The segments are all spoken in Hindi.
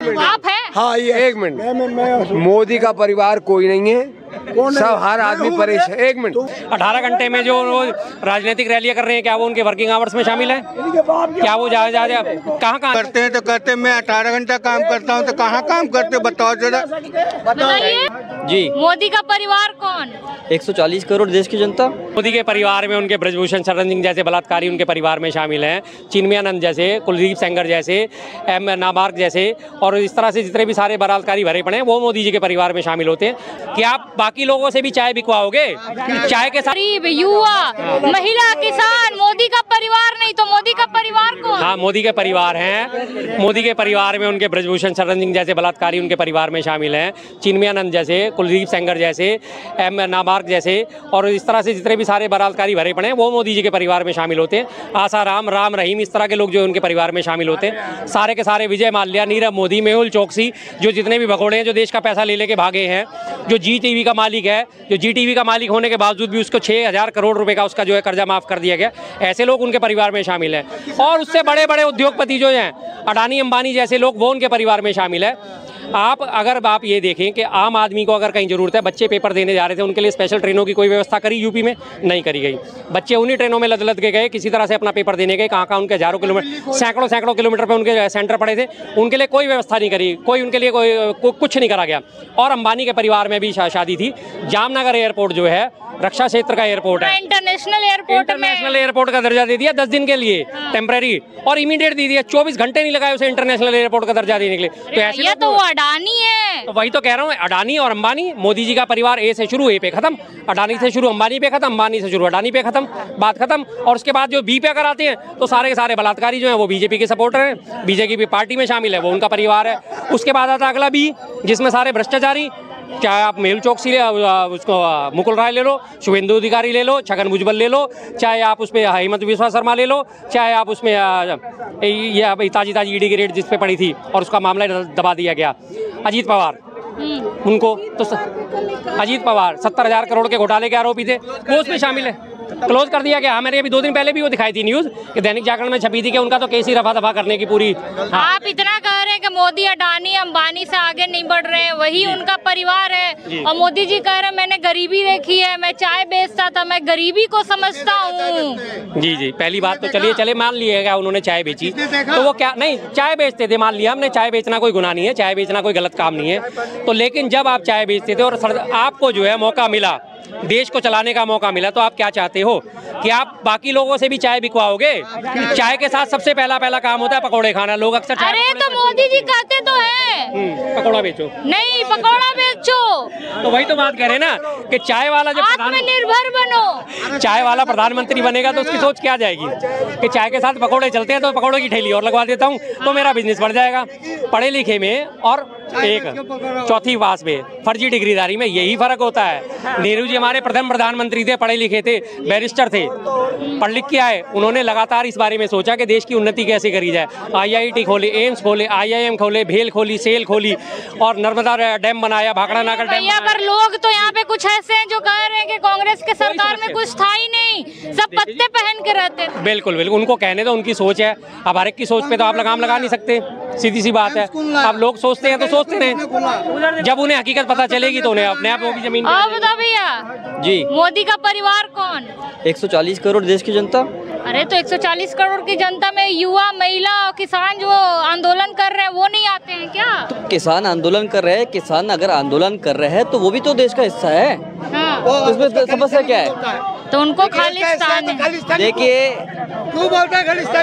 आप हैं? हाँ, ये 1 मिनट। मोदी का परिवार कोई नहीं है, सब हर आदमी परेशान। 1 मिनट। 18 घंटे में जो राजनीतिक रैलियां कर रहे हैं, क्या वो उनके वर्किंग आवर्स में शामिल है? क्या वो जा कहाँ करते हैं? तो कहते हैं मैं 18 घंटा काम करता हूँ, तो कहाँ काम करते बताओ जरा। बताइए जी, मोदी का परिवार कौन? 140 करोड़ देश की जनता। मोदी के परिवार में उनके ब्रजभूषण शरण सिंह जैसे बलात्कारी उनके परिवार में शामिल हैं, चिन्मयानंद जैसे, कुलदीप सेंगर जैसे, एम नाबार्क जैसे, और इस तरह से जितने भी सारे बलात्कारी भरे पड़े हैं वो मोदी जी के परिवार में शामिल होते हैं। क्या आप बाकी लोगों से भी चाय बिकवाओगे? चाय के साथ गरीब, युवा, महिला, किसान, मोदी का परिवार नहीं तो मोदी का परिवार कौन? हाँ, मोदी के परिवार हैं। मोदी के परिवार में उनके ब्रजभूषण शरण सिंह जैसे बलात्कारी उनके परिवार में शामिल हैं, चिन्मयानंद जैसे, कुलदीप सेंगर जैसे, एम नाबार्क जैसे, और इस तरह से जितने भी सारे बलात्कारी भरे पड़े हैं वो मोदी जी के परिवार में शामिल होते हैं। आसाराम, राम रहीम, इस तरह के लोग जो उनके परिवार में शामिल होते हैं। सारे के सारे विजय माल्या, नीरव मोदी, मेहुल चोकसी, जो जितने भी भगोड़े हैं जो देश का पैसा ले लेके भागे हैं, जो जी टीवी का मालिक है, जो जी टीवी का मालिक होने के बावजूद भी उसको 6000 करोड़ रुपए का उसका जो है कर्जा माफ कर दिया गया, ऐसे लोग उनके परिवार में शामिल हैं। और उससे बड़े बड़े उद्योगपति जो हैं, अडानी अंबानी जैसे लोग, वो उनके परिवार में शामिल है। आप ये देखें कि आम आदमी को अगर कहीं ज़रूरत है, बच्चे पेपर देने जा रहे थे, उनके लिए स्पेशल ट्रेनों की कोई व्यवस्था करी यूपी में? नहीं करी गई। बच्चे उन्हीं ट्रेनों में लद लद के गए, किसी तरह से अपना पेपर देने गए, कहाँ उनके हज़ारों किलोमीटर, सैकड़ों किलोमीटर पर उनके सेंटर पड़े थे, उनके लिए कोई व्यवस्था नहीं करी, कोई उनके लिए कुछ नहीं करा गया। और अंबानी के परिवार में भी शादी थी। जामनगर एयरपोर्ट जो है रक्षा क्षेत्र का एयरपोर्ट है, इंटरनेशनल एयरपोर्ट का दर्जा दे दिया 10 दिन के लिए टेम्परेरी, और इमीडिएट दे दिया, 24 घंटे नहीं लगाए उसे इंटरनेशनल एयरपोर्ट का दर्जा देने के लिए। तो ऐसे ये तो वो अडानी है। तो वही तो कह रहा हूँ, अडानी और अंबानी। मोदी जी का परिवार ए से शुरू, ए पे खत्म, अडानी से शुरू अंबानी पे खत्म, अंबानी से शुरू अडानी पे खत्म, बात खत्म। और उसके बाद जो बी पे अगर आते हैं तो सारे के सारे बलात्कारी जो हैं वो बीजेपी के सपोर्टर हैं, बीजेपी की पार्टी में शामिल है, वो उनका परिवार है। उसके बाद आता अगला बी, जिसमें सारे भ्रष्टाचारी, चाहे आप मेहुल चोकसी उसको मुकुल राय ले लो, शुभेंदु अधिकारी ले लो, छगन भुजबल ले लो, चाहे आप उसमें हेमंत बिस्वा शर्मा ले लो, चाहे आप उसमें ये ताजी ईडी की रेट जिस पे पड़ी थी और उसका मामला दबा दिया गया, अजीत पवार, उनको तो अजीत पवार 70,000 करोड़ के घोटाले के आरोपी थे, वो उसमें शामिल है, क्लोज कर दिया गया। हमारे अभी 2 दिन पहले भी वो दिखाई थी न्यूज़ कि दैनिक जागरण में छपी थी कि उनका तो केस ही रफा दफा करने की पूरी। आप इतना कह रहे हैं कि मोदी अडानी अंबानी से आगे नहीं बढ़ रहे हैं, वही उनका परिवार है, और मोदी जी कह रहे हैं मैंने गरीबी देखी है, मैं चाय बेचता था, मैं गरीबी को समझता हूँ। जी, पहली बात तो चले मान लिएगा उन्होंने चाय बेची, तो वो क्या नहीं, चाय बेचते थे, मान लिया हमने, चाय बेचना कोई गुनाह नहीं है, चाय बेचना कोई गलत काम नहीं है। तो लेकिन जब आप चाय बेचते थे और आपको जो है मौका मिला, देश को चलाने का मौका मिला, तो आप क्या चाहते हो कि आप बाकी लोगों से भी चाय बिकवाओगे? चाय के साथ सबसे पहला काम होता है पकौड़े खाना। लोग अक्सर अरे तो मोदी जी कहते तो हैं पकौड़ा बेचो, नहीं पकौड़ा बेचो। तो वही तो बात कह रहे हैं ना कि चाय वाला जब आत्मनिर्भर बनो, चाय वाला प्रधानमंत्री बनेगा तो उसकी सोच क्या जाएगी कि चाय के साथ पकौड़े चलते हैं तो पकौड़ों की ठेली और लगवा देता हूँ तो मेरा बिजनेस बढ़ जाएगा। पढ़े लिखे में और एक चौथी पास में फर्जी डिग्रीदारी में यही फर्क होता है। नेहरू जी हमारे प्रथम प्रधानमंत्री थे, पढ़े लिखे थे, बैरिस्टर थे, पढ़ लिख के आए। उन्होंने लगातार इस बारे में सोचा कि देश की उन्नति कैसे करी जाए। IIT खोले, एम्स खोले, IIM खोले, भेल खोली, सेल खोली, और नर्मदा डैम बनाया, भाखड़ा नागर डैम। पर लोग तो यहाँ पे कुछ ऐसे हैं जो कह रहे हैं कि कांग्रेस के सरकार में कुछ था ही नहीं, सब पत्ते पहन के रहते थे। बिल्कुल उनको कहने दो, उनकी सोच है। अब हर एक की सोच पे तो आप लगाम लगा नहीं सकते, सीधी सी बात है। अब लोग सोचते हैं तो सोचते रहे, जब उन्हें हकीकत पता चलेगी तो उन्हें अपने आप वो भी जमीन। बता भैया जी, मोदी का परिवार कौन? 140 करोड़ देश की जनता। अरे तो 140 करोड़ की जनता में युवा, महिला और किसान जो आंदोलन कर रहे हैं वो नहीं आते हैं क्या? तो किसान आंदोलन कर रहे हैं, किसान अगर आंदोलन कर रहे हैं तो वो भी तो देश का हिस्सा है। हाँ। तो इसमें समस्या क्या है? तो उनको खालिस्तान है। देखिए,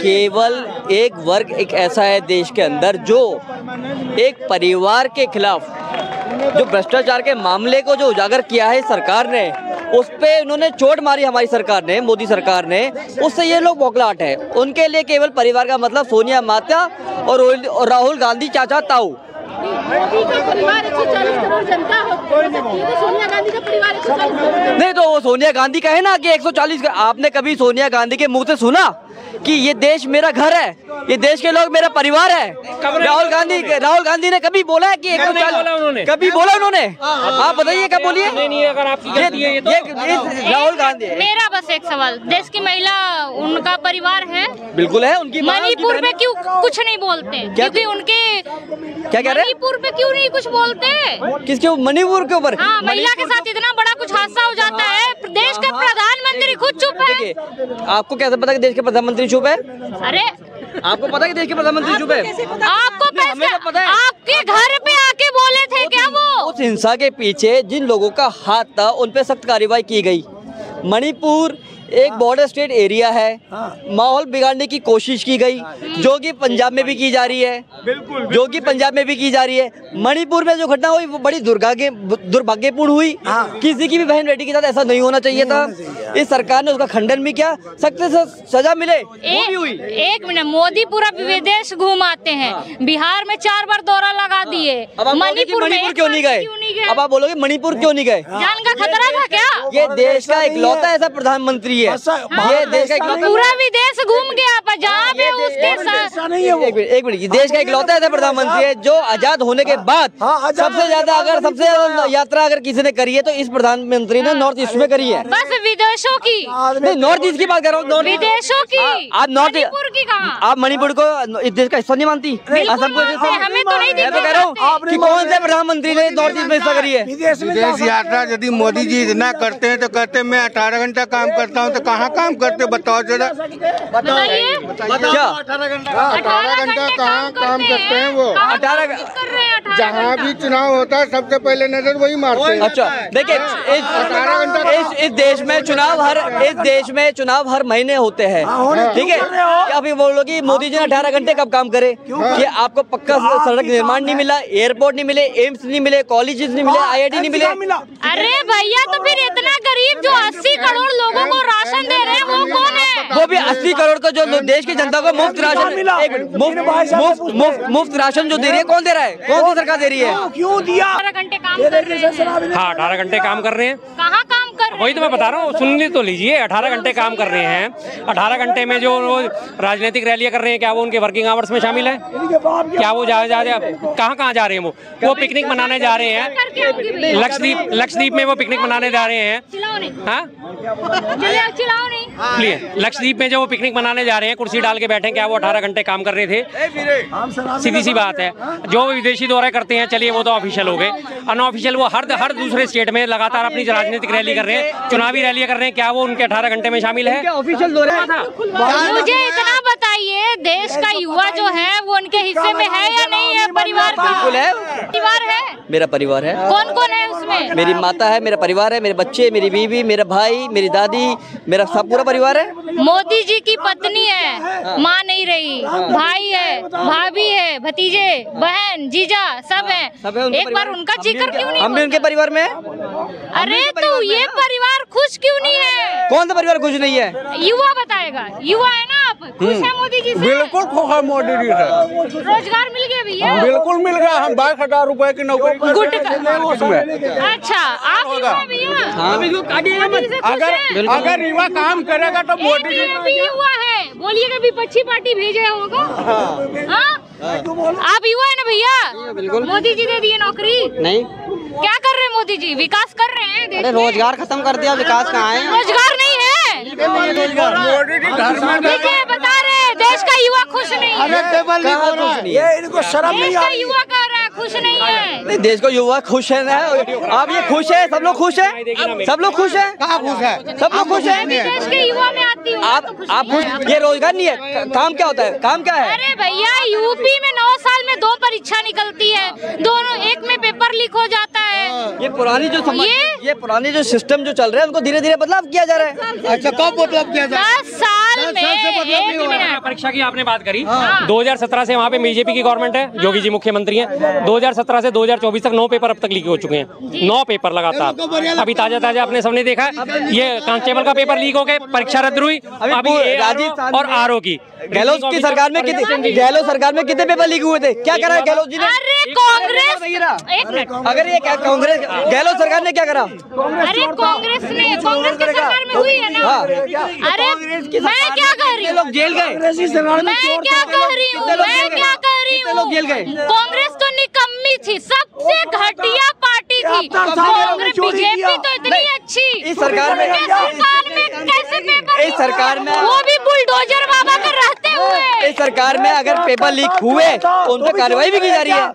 केवल एक वर्ग एक ऐसा है देश के अंदर जो एक परिवार के खिलाफ जो भ्रष्टाचार के मामले को जो उजागर किया है सरकार ने, उस पे उन्होंने चोट मारी हमारी सरकार ने, मोदी सरकार ने, उससे ये लोग बौखलाहट है। उनके लिए केवल परिवार का मतलब सोनिया माता और राहुल गांधी चाचा ताऊ। मोदी का परिवार 140 करोड़ जनता हो सकती है, तो सोनिया गांधी का परिवार 140 करोड़ नहीं, तो वो सोनिया गांधी का है ना कि 140। आपने कभी सोनिया गांधी के मुंह से सुना कि ये देश मेरा घर है, ये देश के लोग मेरा परिवार है। राहुल गांधी ने कभी बोला है कि कभी बोला उन्होंने? आप बताइए कब बोलिए? राहुल गांधी। मेरा बस एक सवाल, देश की महिला उनका परिवार है? बिल्कुल है। उनकी मणिपुर पे क्यों कुछ नहीं बोलते? क्योंकि उनके क्या कह रहे हैं? मणिपुर पे क्यों नहीं कुछ बोलते? किसके? मणिपुर के ऊपर? हाँ, महिला के साथ इतना बड़ा कुछ हादसा हो जाता है, देश का प्रधानमंत्री खुद चुप है। आपको कैसे पता कि देश के प्रधानमंत्री चुप है? अरे आपको पता है कि देश के प्रधानमंत्री चुप है? आपको पता है? आपके घर पे आके बोले थे क्या वो? उस हिंसा के पीछे जिन लोगों का हाथ था उन पे सख्त कार्रवाई की गई। मणिपुर एक बॉर्डर स्टेट एरिया है, माहौल बिगाड़ने की कोशिश की गई, जो कि पंजाब में भी की जा रही है, मणिपुर में जो घटना हुई वो बड़ी दुर्भाग्यपूर्ण हुई। किसी की भी बहन बेटी के साथ ऐसा नहीं होना चाहिए था। इस सरकार ने उसका खंडन भी किया, सख्त से सजा मिले वो भी हुई। एक मिनट, मोदी पूरा विदेश घूम आते हैं, बिहार में 4 बार दौरा लगा दिए, मणिपुर क्यों नहीं गए? अब आप बोलोगे मणिपुर क्यों नहीं गए? जान का खतरा था क्या? ये देश का इकलौता ऐसा प्रधानमंत्री है, ये देश का पूरा विदेश घूम गया, पर जहाँ पे उसके साथ एक मिनट, देश का इकलौता ऐसा प्रधानमंत्री है जो आजाद होने के बाद सबसे ज्यादा यात्रा अगर किसी ने करी है तो इस प्रधानमंत्री ने नॉर्थ ईस्ट में करी है। बस विदेशों की नहीं, नॉर्थ ईस्ट की बात कर रहा हूँ। विदेशों की आप मणिपुर की कहाँ? आप मणिपुर को इस देश का हिस्सा नहीं मानती? असम को हमें तो नहीं मैं तो कह रहा हूँ कि कौन से प्रधानमंत्री ने नॉर्थ ईस्ट में हिस्सा करी है? विदेश यात्रा यदि मोदी जी इतना करते हैं तो कहते मैं 18 घंटा काम करता हूँ, तो कहाँ काम करते बताओ जरा। बताइए क्या 18 घंटा कहाँ काम करते हैं वो? 18 जहाँ भी चुनाव होता है सबसे पहले नजर वही मारते हैं। अच्छा देखिए, इस देश में चुनाव हर महीने होते हैं, ठीक है? अभी बोलो कि मोदी जी ने 18 घंटे कब काम करे? कि आपको पक्का सड़क निर्माण नहीं मिला, एयरपोर्ट नहीं मिले, एम्स नहीं मिले, कॉलेजेस नहीं मिले, IIT नहीं मिले। अरे भैया, तो फिर इतना गरीब जो 80 करोड़ लोगों को राशन दे रहे हैं वो कौन है? वो भी 80 करोड़ को जो देश की जनता को मुफ्त राशन जो दे रही है, कौन दे रहा है? कौन सी सरकार दे रही है? क्यों दिया? 18 घंटे काम कर रहे हैं। हाँ, 18 घंटे काम कर रहे हैं। कहाँ काम कर रहे हैं? वही तो मैं बता रहा हूँ, सुन तो लीजिए। 18 घंटे काम कर रहे हैं। 18 घंटे में जो राजनीतिक रैलियां कर रहे हैं, क्या वो उनके वर्किंग आवर्स में शामिल है? क्या वो कहाँ जा रहे हैं? वो पिकनिक मनाने जा रहे हैं लक्षद्वीप में। वो पिकनिक मनाने जा रहे हैं। हाँ, लक्षद्वीप में जो वो पिकनिक मनाने जा रहे हैं, कुर्सी डाल के बैठे, क्या वो 18 घंटे काम कर रहे थे? सीधी सी बात है। जो विदेशी दौरे करते हैं, चलिए वो तो ऑफिशियल हो गए। अनऑफिशियल वो हर दूसरे स्टेट में लगातार अपनी राजनीतिक रैली कर रहे हैं, चुनावी रैलियां कर रहे हैं, क्या वो उनके 18 घंटे में शामिल है? ऑफिशियल दौरे था। मुझे इतना बताइए, देश का युवा जो है वो उनके हिस्से में है या नहीं है? परिवार बिल्कुल है। परिवार है, मेरा परिवार है। कौन कौन है उसमें? मेरी माता है, मेरा परिवार है, मेरे बच्चे, मेरी बीवी, मेरा भाई, मेरी दादी, मेरा सब पूरा परिवार है। मोदी जी की पत्नी है, माँ नहीं रही, भाई है, भाभी है, भतीजे, बहन, जीजा सब है। एक बार उनका जिक्र क्यों नहीं? हम भी उनके परिवार में। अरे तो ये परिवार खुश क्यों नहीं है? कौन सा परिवार खुश नहीं है? युवा बताएगा। युवा है ना आप? खुश है मोदी जी से? बिल्कुल खुश है मोदी जी से। रोजगार मिल गया भैया? बिल्कुल मिल गया। हम 22,000 रुपए की नौकरी उसमें। अच्छा, आप युवा भैया? अगर युवा काम करेगा तो मोदी जी युवा है। बोलिए कभी विपक्षी पार्टी भेजे होगा? आप युवा है ना भैया? बिल्कुल। मोदी जी दे दिए नौकरी? नहीं। क्या कर रहे हैं मोदी जी? विकास कर रहे हैं देश में? रोजगार खत्म कर दिया, विकास कहाँ है? रोजगार नहीं है। मोदी जी घर में देखिए, बता रहे हैं देश का युवा खुश नहीं है। ये इनको शर्म नहीं देश आ का रही। युवा कह रहा है खुश नहीं है। नहीं, देश को युवा खुश है ना? आप ये खुश है? सब लोग खुश है? सब लोग खुश है? कहाँ खुश है? सब लोग खुश है? मैं भी देश के युवा में आती हूँ। आप खुश? ये रोजगार नहीं है, काम क्या होता है? काम क्या है? अरे भैया, यूपी में 9 साल में 2 परीक्षा निकलती है, दोनों एक में पेपर लीक हो जाता है। ये पुरानी जो सिस्टम जो चल रहा है उनको धीरे धीरे बदलाव किया जा रहा है। अच्छा, कब बदलाव किया जाए? 10 साल में एक मिनट। परीक्षा की आपने बात करी, 2017 से वहाँ पे बीजेपी की गवर्नमेंट है, योगी जी मुख्यमंत्री हैं। 2017 से 2024 तक 9 पेपर अब तक लीक हो चुके हैं। 9 पेपर लगातार। अभी ताजा आपने सबने देखा, ये कांस्टेबल का पेपर लीक हो गए, परीक्षा रद्द हुई। अभी राजस्थान और RO की गहलोत की सरकार में कितने पेपर लीक हुए थे? क्या करा है गहलोत जी ने? अरे कांग्रेस, एक मिनट, अगर ये कांग्रेस गहलोत सरकार ने क्या करा? अरे कांग्रेस की सरकार में हुई है ना। अरे मैं क्या कह रही हूँ? लोग जेल गए। मैं क्या कह रही हूँ? लोग जेल गए। कांग्रेस तो निकम्मी थी, सबसे घटिया पार्टी थी कांग्रेस। बीजेपी तो इतनी अच्छी। इस सरकार में कैसे पेपर? इस सरकार में वो भी बुलडोजर बाबा के रहते हुए। इस सरकार में अगर पेपर लीक हुए तो उन पर कार्रवाई भी की जा रही है,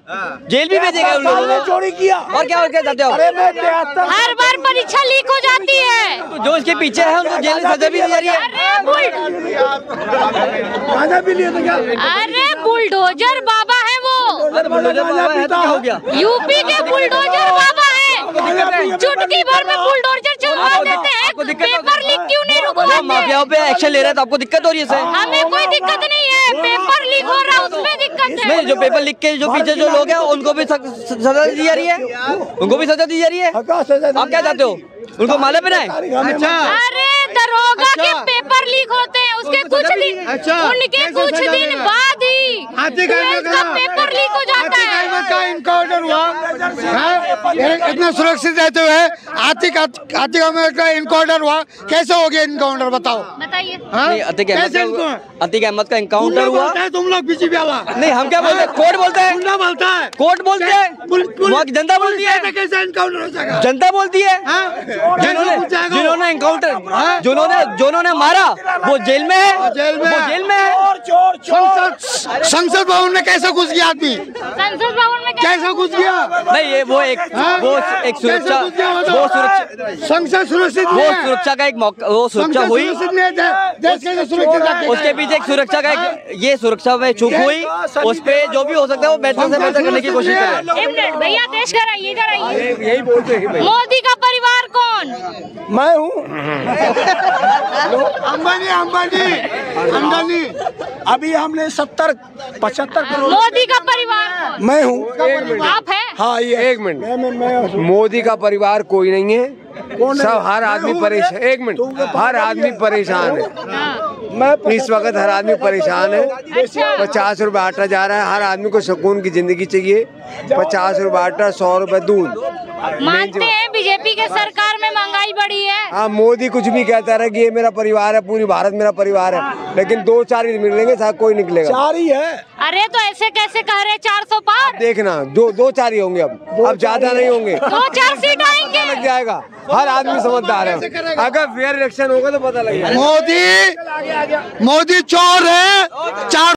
जेल भी भेजे गए उन लोगों को। चोरी किया और क्या चाहते हो? हर बार परीक्षा लीक हो जाती है, तो जो इसके पीछे है उनको जेल में सजा भी दी जा रही है। अरे बुलडोजर बाबा है वो, क्या हो गया? यूपी के बुलडोजर बाबा है। चुटकी भर में बुलडोजर चलवा देते हैं, पेपर लीक क्यों नहीं रुकवाते? माफियाओं पे एक्शन ले रहे हैं तो आपको दिक्कत हो रही है इससे? हमें कोई दिक्कत नहीं है, पेपर लीक हो रहा है उसमें दिक्कत है। नहीं, जो पेपर लीक के जो पीछे जो लोग हैं उनको भी सजा दी जा रही है, उनको भी सजा दी जा रही है। आप क्या चाहते हो? उनको माला पहनाए? अच्छा, अरे दरोगा के पेपर लीक होते हैं, उसके कुछ दिन, उनके कुछ दिन बाद ही का पेपर लीक हो जाता है। इनकाउंटर हुआ इतना सुरक्षित रहते हुए आतिक अहमद का इनकाउंटर हुआ, कैसे हो गया इनकाउंटर बताओ? बताइए। अतीक अहमद का इनकाउंटर हुआ। तुम लोग बीजेपी वाला नहीं, हम क्या बोलते हैं? कोर्ट बोलते हैं, बोलता है, कोर्ट बोलते हैं, वहाँ की जनता बोलती है। कैसे इनकाउंटर हो जाएगा? जनता बोलती है। जिन्होंने इनकाउंटर जिन्होंने मारा वो जेल में है, जेल में है। संसद भवन में कैसे घुस गया आदमी? संसद भवन में कैसे घुस गया? नहीं, ये वो एक सुरक्षा, संसद सुरक्षित, वो सुरक्षा का एक मौका, वो सुरक्षा हुई, उसके पीछे एक सुरक्षा का ये सुरक्षा में चूक हुई, उस पे जो भी हो सकता है वो बेहतर से बेहतर करने की कोशिश करें। एक मिनट भैया, देश कराइए, इधर आइए। यही बोलते हैं। मोदी का परिवार कौन? मैं हूँ। अंबानी अभी हमने 70-75 करोड़। मोदी का परिवार मैं हूँ। आप है? हाँ, ये एक मिनट, मोदी का परिवार कोई नहीं है, सब हर आदमी परेशान। एक मिनट, हर आदमी परेशान है इस वक्त, हर आदमी परेशान है। 50 रुपए आटा जा रहा है, हर आदमी को सुकून की जिंदगी चाहिए। 50 रुपए आटा, 100 रुपए दूध। मानते हैं बीजेपी के सरकार में महंगाई बढ़ी है? हाँ, मोदी कुछ भी कहता रहे कि ये मेरा परिवार है, पूरी भारत मेरा परिवार है, लेकिन 2-4 ही मिलेंगे, साथ कोई निकलेगा। 4 ही है। अरे तो ऐसे कैसे कह रहे 400 पार? देखना, 2-4 ही होंगे, अब ज्यादा नहीं होंगे। 2-4 सीट आएंगे, लग जाएगा। हर आदमी समझदार है, अगर फेयर इलेक्शन होगा तो पता लगेगा। मोदी चोर है। 4